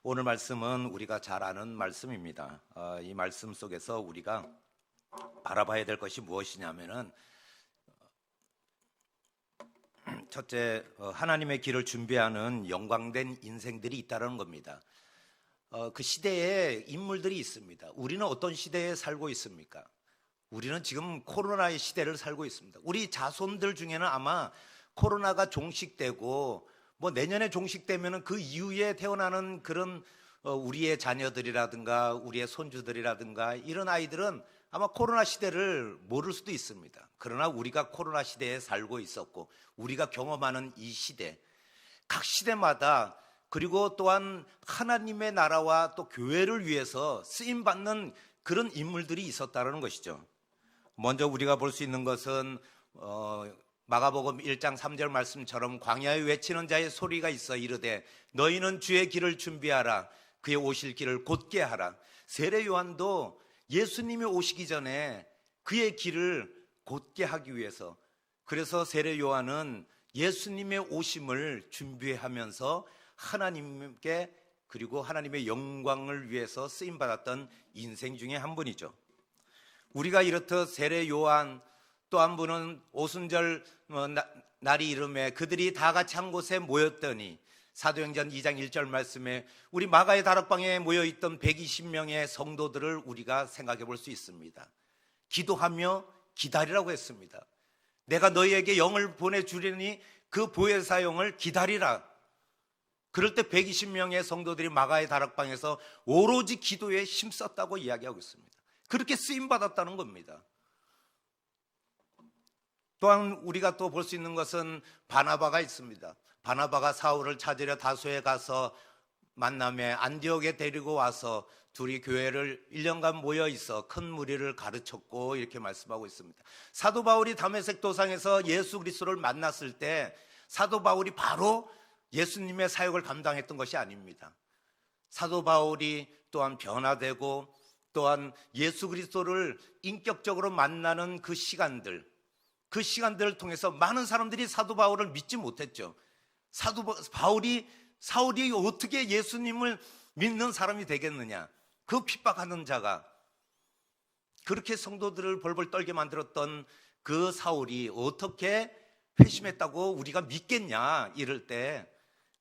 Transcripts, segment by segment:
오늘 말씀은 우리가 잘 아는 말씀입니다. 이 말씀 속에서 우리가 바라봐야 될 것이 무엇이냐면은 첫째, 하나님의 길을 준비하는 영광된 인생들이 있다는 겁니다. 그 시대에 인물들이 있습니다. 우리는 어떤 시대에 살고 있습니까? 우리는 지금 코로나의 시대를 살고 있습니다. 우리 자손들 중에는 아마 코로나가 종식되고 내년에 종식되면은 그 이후에 태어나는 그런 우리의 자녀들이라든가 우리의 손주들이라든가 이런 아이들은 아마 코로나 시대를 모를 수도 있습니다. 그러나 우리가 코로나 시대에 살고 있었고 우리가 경험하는 이 시대, 각 시대마다 그리고 또한 하나님의 나라와 또 교회를 위해서 쓰임받는 그런 인물들이 있었다는 것이죠. 먼저 우리가 볼 수 있는 것은 마가복음 1장 3절 말씀처럼 광야에 외치는 자의 소리가 있어 이르되 너희는 주의 길을 준비하라 그의 오실 길을 곧게 하라. 세례 요한도 예수님이 오시기 전에 그의 길을 곧게 하기 위해서, 그래서 세례 요한은 예수님의 오심을 준비하면서 하나님께 그리고 하나님의 영광을 위해서 쓰임받았던 인생 중에 한 분이죠. 우리가 이렇듯 세례 요한, 또 한 분은 오순절 날이 이름에 그들이 다 같이 한 곳에 모였더니 사도행전 2장 1절 말씀에 우리 마가의 다락방에 모여있던 120명의 성도들을 우리가 생각해 볼 수 있습니다. 기도하며 기다리라고 했습니다. 내가 너희에게 영을 보내주리니 그 보혜사 영을 기다리라. 그럴 때 120명의 성도들이 마가의 다락방에서 오로지 기도에 힘썼다고 이야기하고 있습니다. 그렇게 쓰임받았다는 겁니다. 또한 우리가 또 볼 수 있는 것은 바나바가 있습니다. 바나바가 사울을 찾으려 다소에 가서 만남에 안디옥에 데리고 와서 둘이 교회를 1년간 모여 있어 큰 무리를 가르쳤고 이렇게 말씀하고 있습니다. 사도 바울이 다메섹 도상에서 예수 그리스도를 만났을 때 사도 바울이 바로 예수님의 사역을 감당했던 것이 아닙니다. 사도 바울이 또한 변화되고 또한 예수 그리스도를 인격적으로 만나는 그 시간들을 통해서 많은 사람들이 사도 바울을 믿지 못했죠. 사울이 어떻게 예수님을 믿는 사람이 되겠느냐. 그 핍박하는 자가 그렇게 성도들을 벌벌 떨게 만들었던 그 사울이 어떻게 회심했다고 우리가 믿겠냐 이럴 때,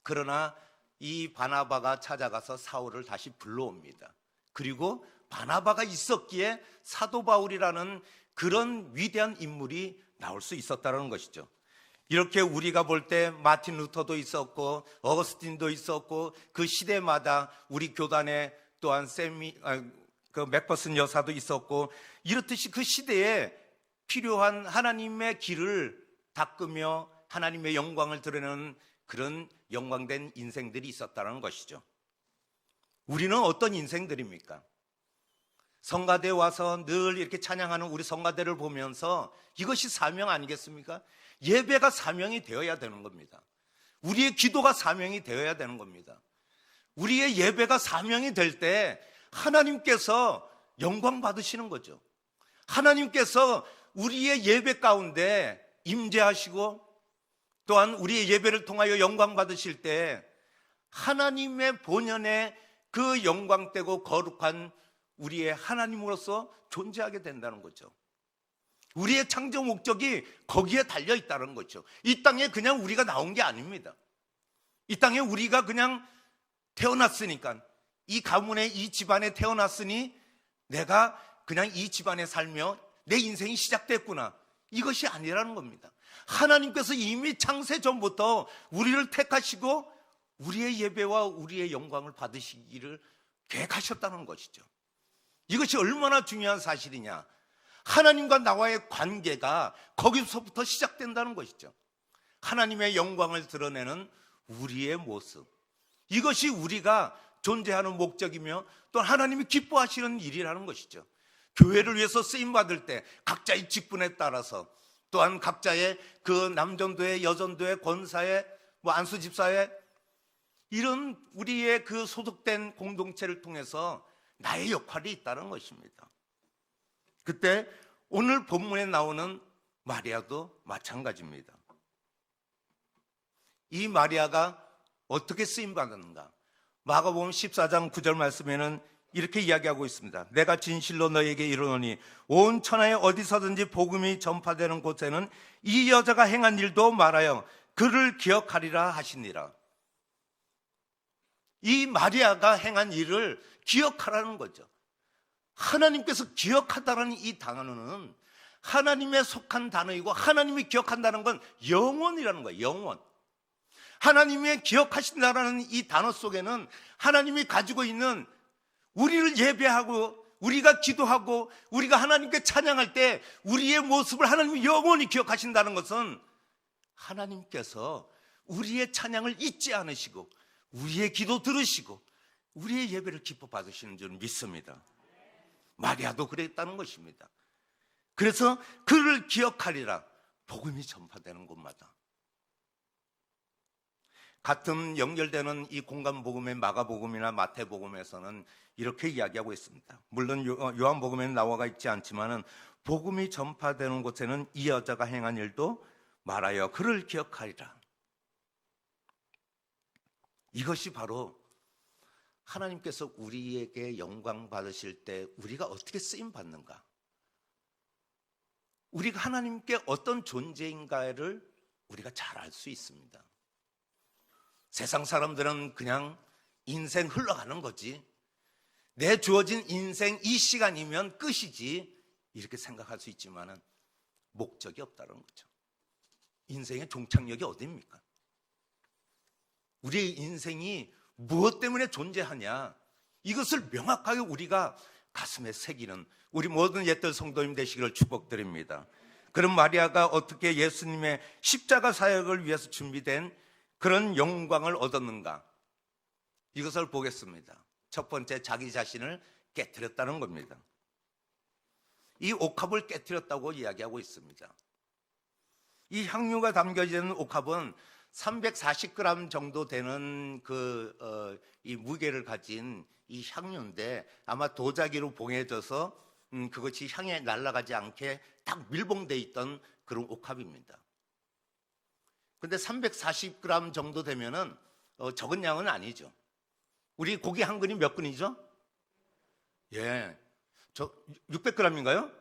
그러나 이 바나바가 찾아가서 사울을 다시 불러옵니다. 그리고 바나바가 있었기에 사도 바울이라는 그런 위대한 인물이 나올 수 있었다는 것이죠. 이렇게 우리가 볼 때 마틴 루터도 있었고 어거스틴도 있었고 그 시대마다 우리 교단에 또한 맥퍼슨 여사도 있었고 이렇듯이 그 시대에 필요한 하나님의 길을 닦으며 하나님의 영광을 드러내는 그런 영광된 인생들이 있었다는 것이죠. 우리는 어떤 인생들입니까? 성가대에 와서 늘 이렇게 찬양하는 우리 성가대를 보면서 이것이 사명 아니겠습니까? 예배가 사명이 되어야 되는 겁니다. 우리의 기도가 사명이 되어야 되는 겁니다. 우리의 예배가 사명이 될 때 하나님께서 영광 받으시는 거죠. 하나님께서 우리의 예배 가운데 임재하시고 또한 우리의 예배를 통하여 영광 받으실 때 하나님의 본연의 그 영광되고 거룩한 우리의 하나님으로서 존재하게 된다는 거죠. 우리의 창조 목적이 거기에 달려 있다는 거죠. 이 땅에 그냥 우리가 나온 게 아닙니다. 이 땅에 우리가 그냥 태어났으니까, 이 가문에 이 집안에 태어났으니 내가 그냥 이 집안에 살며 내 인생이 시작됐구나, 이것이 아니라는 겁니다. 하나님께서 이미 창세 전부터 우리를 택하시고 우리의 예배와 우리의 영광을 받으시기를 계획하셨다는 것이죠. 이것이 얼마나 중요한 사실이냐. 하나님과 나와의 관계가 거기서부터 시작된다는 것이죠. 하나님의 영광을 드러내는 우리의 모습, 이것이 우리가 존재하는 목적이며 또 하나님이 기뻐하시는 일이라는 것이죠. 교회를 위해서 쓰임받을 때 각자의 직분에 따라서 또한 각자의 그 남전도회, 여전도회, 권사회, 안수집사회, 이런 우리의 그 소속된 공동체를 통해서 나의 역할이 있다는 것입니다. 그때 오늘 본문에 나오는 마리아도 마찬가지입니다. 이 마리아가 어떻게 쓰임받았는가? 마가복음 14장 9절 말씀에는 이렇게 이야기하고 있습니다. 내가 진실로 너에게 이르노니 온 천하에 어디서든지 복음이 전파되는 곳에는 이 여자가 행한 일도 말하여 그를 기억하리라 하시니라. 이 마리아가 행한 일을 기억하라는 거죠. 하나님께서 기억하다라는 이 단어는 하나님에 속한 단어이고, 하나님이 기억한다는 건 영원이라는 거예요. 영원. 하나님의 기억하신다라는 이 단어 속에는 하나님이 가지고 있는, 우리를 예배하고 우리가 기도하고 우리가 하나님께 찬양할 때 우리의 모습을 하나님이 영원히 기억하신다는 것은 하나님께서 우리의 찬양을 잊지 않으시고 우리의 기도 들으시고 우리의 예배를 기뻐 받으시는 줄 믿습니다. 마리아도 그랬다는 것입니다. 그래서 그를 기억하리라. 복음이 전파되는 곳마다. 같은 연결되는 이 공간복음의 마가복음이나 마태복음에서는 이렇게 이야기하고 있습니다. 물론 요한복음에는 나와 있지 않지만은 복음이 전파되는 곳에는 이 여자가 행한 일도 말하여 그를 기억하리라. 이것이 바로 하나님께서 우리에게 영광 받으실 때 우리가 어떻게 쓰임 받는가, 우리가 하나님께 어떤 존재인가를 우리가 잘 알 수 있습니다. 세상 사람들은 그냥 인생 흘러가는 거지, 내 주어진 인생 이 시간이면 끝이지 이렇게 생각할 수 있지만은 목적이 없다는 거죠. 인생의 종착역이 어디입니까? 우리의 인생이 무엇 때문에 존재하냐, 이것을 명확하게 우리가 가슴에 새기는 우리 모든 옛들 성도님 되시기를 축복드립니다. 그럼 마리아가 어떻게 예수님의 십자가 사역을 위해서 준비된 그런 영광을 얻었는가? 이것을 보겠습니다. 첫 번째, 자기 자신을 깨트렸다는 겁니다. 이 옥합을 깨트렸다고 이야기하고 있습니다. 이 향유가 담겨진 옥합은 340g 정도 되는 이 무게를 가진 이 향유인데, 아마 도자기로 봉해져서 그것이 향에 날아가지 않게 딱 밀봉되어 있던 그런 옥합입니다. 근데 340g 정도 되면은 적은 양은 아니죠. 우리 고기 한 근이 몇 근이죠? 예, 저 600g인가요?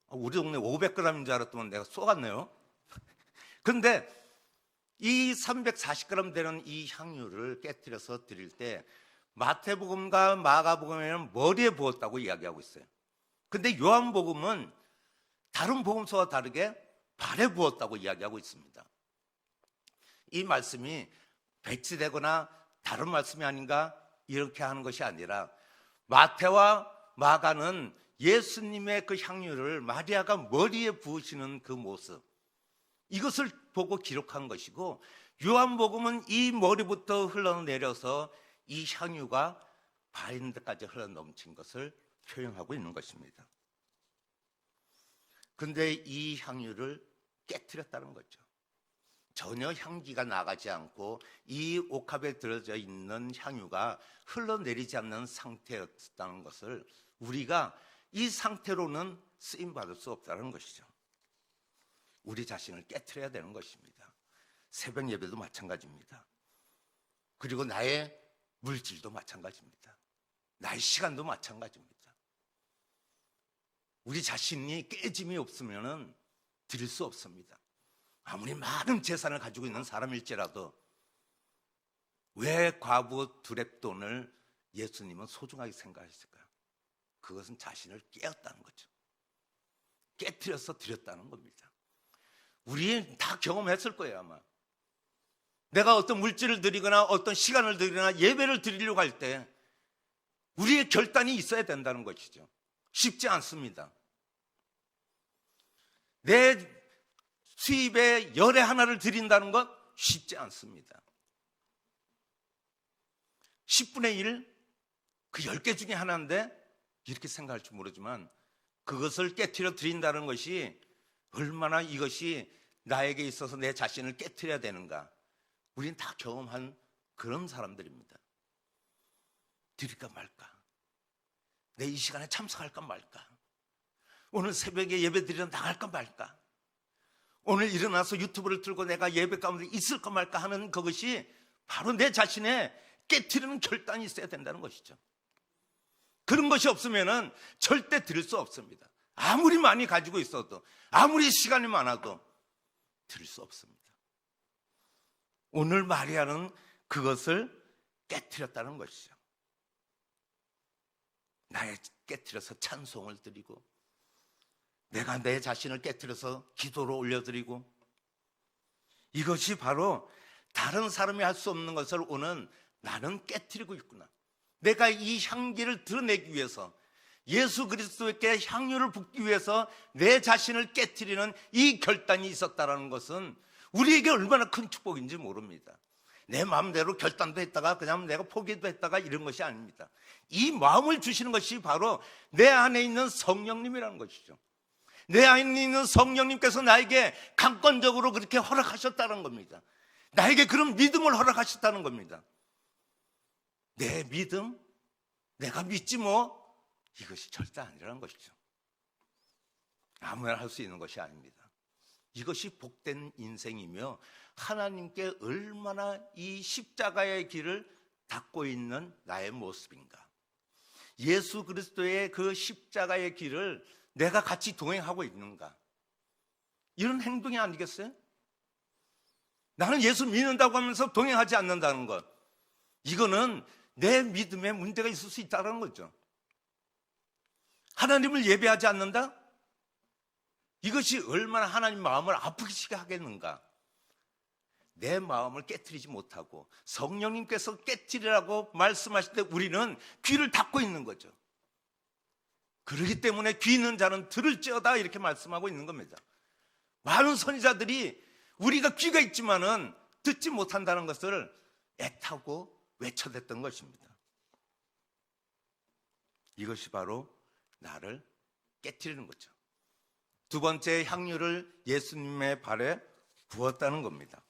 우리 동네 500g인 줄 알았더니 내가 쏘갔네요. 그런데 이 340g 되는 이 향유를 깨뜨려서 드릴 때 마태복음과 마가복음에는 머리에 부었다고 이야기하고 있어요. 근데 요한복음은 다른 복음서와 다르게 발에 부었다고 이야기하고 있습니다. 이 말씀이 배치되거나 다른 말씀이 아닌가 이렇게 하는 것이 아니라, 마태와 마가는 예수님의 그 향유를 마리아가 머리에 부으시는 그 모습, 이것을 보고 기록한 것이고, 요한복음은 이 머리부터 흘러내려서 이 향유가 발인데까지 흘러넘친 것을 표현하고 있는 것입니다. 그런데 이 향유를 깨트렸다는 거죠. 전혀 향기가 나가지 않고 이 옥합에 들어져 있는 향유가 흘러내리지 않는 상태였다는 것을 우리가 이 상태로는 쓰임받을 수 없다는 것이죠. 우리 자신을 깨트려야 되는 것입니다. 새벽 예배도 마찬가지입니다. 그리고 나의 물질도 마찬가지입니다. 나의 시간도 마찬가지입니다. 우리 자신이 깨짐이 없으면 드릴 수 없습니다. 아무리 많은 재산을 가지고 있는 사람일지라도 왜 과부 두렙돈을 예수님은 소중하게 생각하셨을까요? 그것은 자신을 깨었다는 거죠. 깨트려서 드렸다는 겁니다. 우리 다 경험했을 거예요. 아마 내가 어떤 물질을 드리거나 어떤 시간을 드리거나 예배를 드리려고 할 때 우리의 결단이 있어야 된다는 것이죠. 쉽지 않습니다. 내 수입의 열의 하나를 드린다는 것 쉽지 않습니다. 10분의 1, 그 10개 중에 하나인데 이렇게 생각할 줄 모르지만 그것을 깨트려 드린다는 것이 얼마나 이것이 나에게 있어서 내 자신을 깨트려야 되는가, 우리는 다 경험한 그런 사람들입니다. 드릴까 말까, 내 이 시간에 참석할까 말까, 오늘 새벽에 예배 드리러 나갈까 말까, 오늘 일어나서 유튜브를 틀고 내가 예배 가운데 있을까 말까 하는 그것이 바로 내 자신의 깨트리는 결단이 있어야 된다는 것이죠. 그런 것이 없으면 절대 들을 수 없습니다. 아무리 많이 가지고 있어도, 아무리 시간이 많아도 들을 수 없습니다. 오늘 마리아는 그것을 깨트렸다는 것이죠. 나의 깨트려서 찬송을 드리고, 내가 내 자신을 깨트려서 기도로 올려드리고, 이것이 바로 다른 사람이 할 수 없는 것을 오늘 나는 깨트리고 있구나. 내가 이 향기를 드러내기 위해서, 예수 그리스도께 향유를 붓기 위해서 내 자신을 깨트리는 이 결단이 있었다는 것은 우리에게 얼마나 큰 축복인지 모릅니다. 내 마음대로 결단도 했다가 그냥 내가 포기도 했다가 이런 것이 아닙니다. 이 마음을 주시는 것이 바로 내 안에 있는 성령님이라는 것이죠. 내 안에 있는 성령님께서 나에게 강권적으로 그렇게 허락하셨다는 겁니다. 나에게 그런 믿음을 허락하셨다는 겁니다. 내 믿음, 내가 믿지 뭐, 이것이 절대 아니라는 것이죠. 아무나 할 수 있는 것이 아닙니다. 이것이 복된 인생이며 하나님께 얼마나 이 십자가의 길을 닦고 있는 나의 모습인가. 예수 그리스도의 그 십자가의 길을 내가 같이 동행하고 있는가. 이런 행동이 아니겠어요? 나는 예수 믿는다고 하면서 동행하지 않는다는 것, 이거는 내 믿음에 문제가 있을 수 있다는 거죠. 하나님을 예배하지 않는다? 이것이 얼마나 하나님 마음을 아프게 하겠는가. 내 마음을 깨트리지 못하고 성령님께서 깨트리라고 말씀하실 때 우리는 귀를 닫고 있는 거죠. 그렇기 때문에 귀 있는 자는 들을지어다 이렇게 말씀하고 있는 겁니다. 많은 선지자들이 우리가 귀가 있지만은 듣지 못한다는 것을 애타고 외쳐댔던 것입니다. 이것이 바로 나를 깨트리는 거죠. 두 번째, 향유를 예수님의 발에 부었다는 겁니다.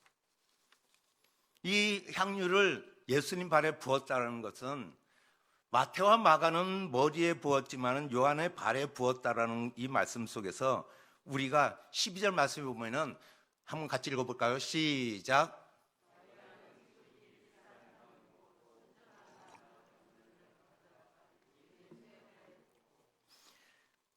이 향유를 예수님 발에 부었다는 것은 마태와 마가는 머리에 부었지만 요한의 발에 부었다라는 이 말씀 속에서 우리가 12절 말씀에 보면은 한번 같이 읽어볼까요? 시작.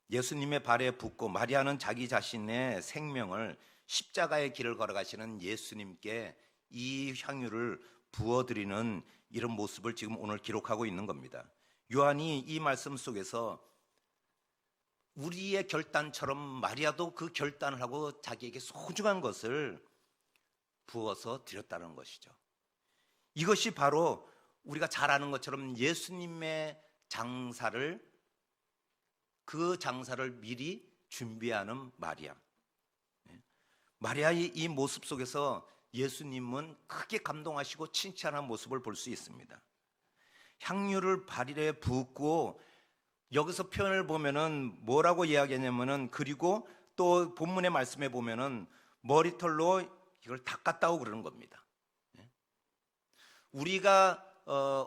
예수님의 발에 붓고 마리아는 자기 자신의 생명을 십자가의 길을 걸어가시는 예수님께 이 향유를 부어드리는 이런 모습을 지금 오늘 기록하고 있는 겁니다. 요한이 이 말씀 속에서 우리의 결단처럼 마리아도 그 결단을 하고 자기에게 소중한 것을 부어서 드렸다는 것이죠. 이것이 바로 우리가 잘 아는 것처럼 예수님의 장사를, 그 장사를 미리 준비하는 마리아. 마리아의 이 모습 속에서 예수님은 크게 감동하시고 칭찬한 모습을 볼 수 있습니다. 향유를 발에 붓고, 여기서 표현을 보면은 뭐라고 이야기하냐면은, 그리고 또 본문의 말씀에 보면은 머리털로 이걸 닦았다고 그러는 겁니다. 우리가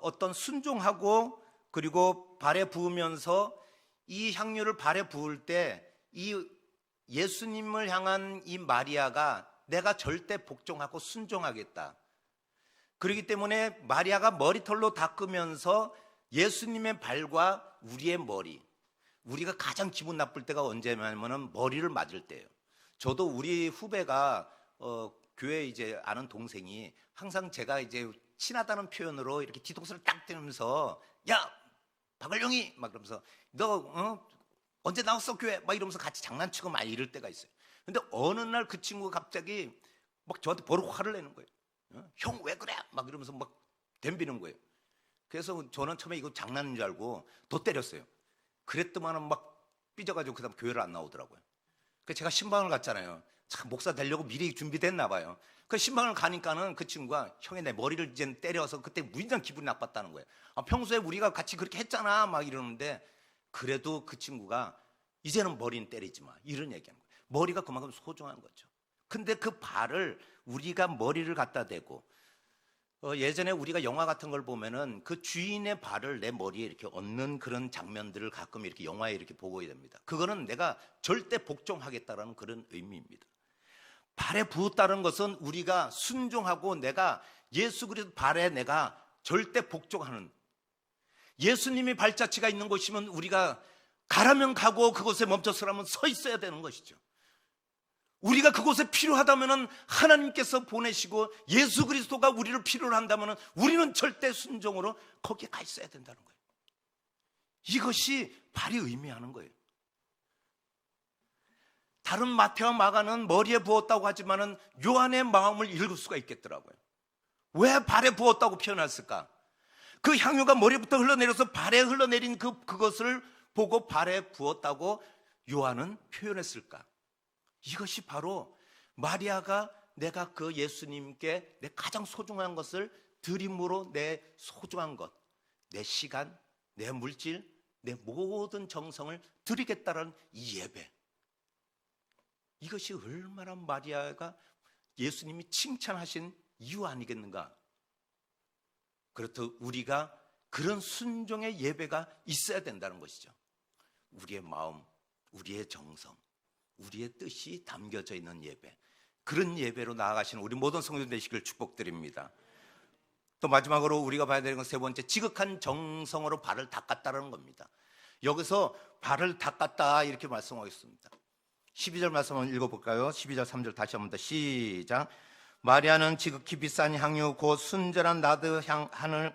어떤 순종하고 그리고 발에 부으면서 이 향유를 발에 부을 때 이 예수님을 향한 이 마리아가 내가 절대 복종하고 순종하겠다. 그렇기 때문에 마리아가 머리털로 닦으면서 예수님의 발과 우리의 머리, 우리가 가장 기분 나쁠 때가 언제냐면은 머리를 맞을 때예요. 저도 우리 후배가 교회 이제 아는 동생이 항상 제가 이제 친하다는 표현으로 이렇게 뒤통수를 딱 때리면서, 야 박을용이 막 그러면서 너 언제 나왔어 교회 막 이러면서 같이 장난치고 막 이럴 때가 있어요. 근데 어느 날 그 친구가 갑자기 막 저한테 버럭 화를 내는 거예요. 형 왜 그래 막 이러면서 막 덤비는 거예요. 그래서 저는 처음에 이거 장난인 줄 알고 더 때렸어요. 그랬더만은 막 삐져가지고 그다음 교회를 안 나오더라고요. 그래서 제가 신방을 갔잖아요. 참 목사 되려고 미리 준비됐나 봐요. 그 신방을 가니까는 그 친구가 형이 내 머리를 이제 때려서 그때 무진장 기분이 나빴다는 거예요. 평소에 우리가 같이 그렇게 했잖아 막 이러는데, 그래도 그 친구가 이제는 머리는 때리지 마 이런 얘기하는 거예요. 머리가 그만큼 소중한 거죠. 근데 그 발을 우리가 머리를 갖다 대고, 예전에 우리가 영화 같은 걸 보면은 그 주인의 발을 내 머리에 이렇게 얹는 그런 장면들을 가끔 이렇게 영화에 이렇게 보게 됩니다. 그거는 내가 절대 복종하겠다라는 그런 의미입니다. 발에 부었다는 것은 우리가 순종하고 내가 예수 그리스도 발에 내가 절대 복종하는, 예수님이 발자취가 있는 곳이면 우리가 가라면 가고 그곳에 멈춰서라면 서 있어야 되는 것이죠. 우리가 그곳에 필요하다면 하나님께서 보내시고 예수 그리스도가 우리를 필요로 한다면 우리는 절대 순종으로 거기에 가 있어야 된다는 거예요. 이것이 발이 의미하는 거예요. 다른 마태와 마가는 머리에 부었다고 하지만 요한의 마음을 읽을 수가 있겠더라고요. 왜 발에 부었다고 표현했을까? 그 향유가 머리부터 흘러내려서 발에 흘러내린 그것을 보고 발에 부었다고 요한은 표현했을까? 이것이 바로 마리아가 내가 그 예수님께 내 가장 소중한 것을 드림으로 내 소중한 것, 내 시간, 내 물질, 내 모든 정성을 드리겠다는 이 예배, 이것이 얼마나 마리아가 예수님이 칭찬하신 이유 아니겠는가? 그렇듯 우리가 그런 순종의 예배가 있어야 된다는 것이죠. 우리의 마음, 우리의 정성, 우리의 뜻이 담겨져 있는 예배, 그런 예배로 나아가시는 우리 모든 성도들 되시길 축복드립니다. 또 마지막으로 우리가 봐야 되는 건 세 번째, 지극한 정성으로 발을 닦았다는 겁니다. 여기서 발을 닦았다 이렇게 말씀하겠습니다. 12절 말씀 한번 읽어볼까요? 12절 3절 다시 한번 더 시작. 마리아는 지극히 비싼 향유 곧 순전한 나드 향을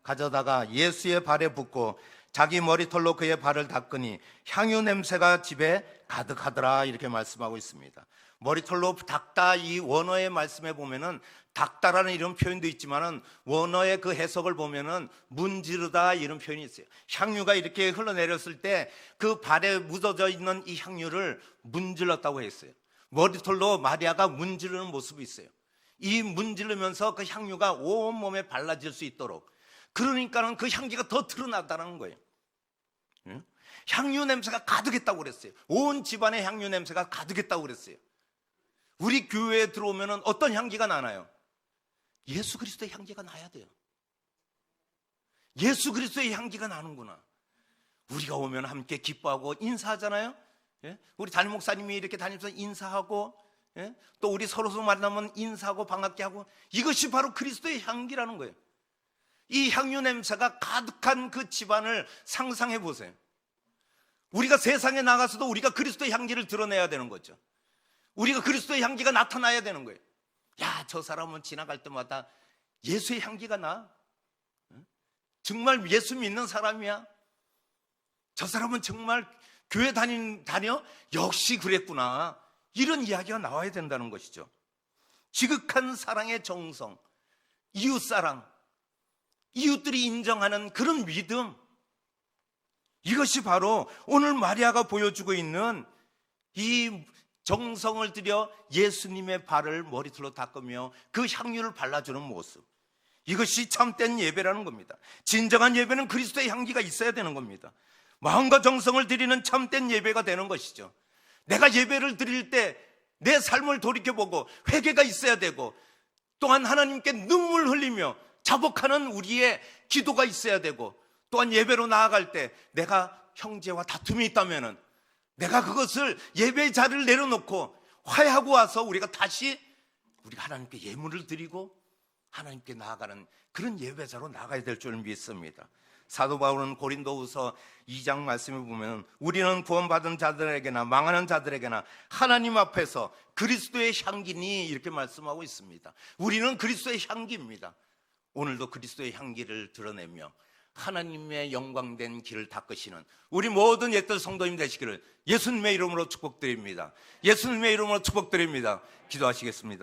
가져다가 예수의 발에 붓고 자기 머리털로 그의 발을 닦으니 향유 냄새가 집에 가득하더라 이렇게 말씀하고 있습니다. 머리털로 닦다, 이 원어의 말씀에 보면은 닦다라는 이런 표현도 있지만은 원어의 그 해석을 보면은 문지르다 이런 표현이 있어요. 향유가 이렇게 흘러내렸을 때 그 발에 묻어져 있는 이 향유를 문질렀다고 했어요. 머리털로 마리아가 문지르는 모습이 있어요. 이 문지르면서 그 향유가 온 몸에 발라질 수 있도록, 그러니까는 그 향기가 더 드러나다는 거예요. 향유 냄새가 가득했다고 그랬어요. 온 집안에 향유 냄새가 가득했다고 그랬어요. 우리 교회에 들어오면 어떤 향기가 나나요? 예수 그리스도의 향기가 나야 돼요. 예수 그리스도의 향기가 나는구나. 우리가 오면 함께 기뻐하고 인사하잖아요. 예? 우리 담임 목사님이 이렇게 다니면서 인사하고, 예? 또 우리 서로 만나면 인사하고 반갑게 하고, 이것이 바로 그리스도의 향기라는 거예요. 이 향유 냄새가 가득한 그 집안을 상상해 보세요. 우리가 세상에 나가서도 우리가 그리스도의 향기를 드러내야 되는 거죠. 우리가 그리스도의 향기가 나타나야 되는 거예요. 야, 저 사람은 지나갈 때마다 예수의 향기가 나. 정말 예수 믿는 사람이야. 저 사람은 정말 교회 다녀? 역시 그랬구나. 이런 이야기가 나와야 된다는 것이죠. 지극한 사랑의 정성, 이웃사랑, 이웃들이 인정하는 그런 믿음, 이것이 바로 오늘 마리아가 보여주고 있는 이 정성을 들여 예수님의 발을 머리털로 닦으며 그 향유를 발라주는 모습, 이것이 참된 예배라는 겁니다. 진정한 예배는 그리스도의 향기가 있어야 되는 겁니다. 마음과 정성을 드리는 참된 예배가 되는 것이죠. 내가 예배를 드릴 때 내 삶을 돌이켜보고 회개가 있어야 되고, 또한 하나님께 눈물 흘리며 자복하는 우리의 기도가 있어야 되고, 또한 예배로 나아갈 때 내가 형제와 다툼이 있다면 내가 그것을 예배의 자리를 내려놓고 화해하고 와서 우리가 다시 우리가 하나님께 예물을 드리고 하나님께 나아가는 그런 예배자로 나가야 될 줄 믿습니다. 사도 바울은 고린도후서 2장 말씀에 보면 우리는 구원받은 자들에게나 망하는 자들에게나 하나님 앞에서 그리스도의 향기니 이렇게 말씀하고 있습니다. 우리는 그리스도의 향기입니다. 오늘도 그리스도의 향기를 드러내며 하나님의 영광된 길을 닦으시는 우리 모든 옛들 성도님 되시기를 예수님의 이름으로 축복드립니다. 예수님의 이름으로 축복드립니다. 기도하시겠습니다.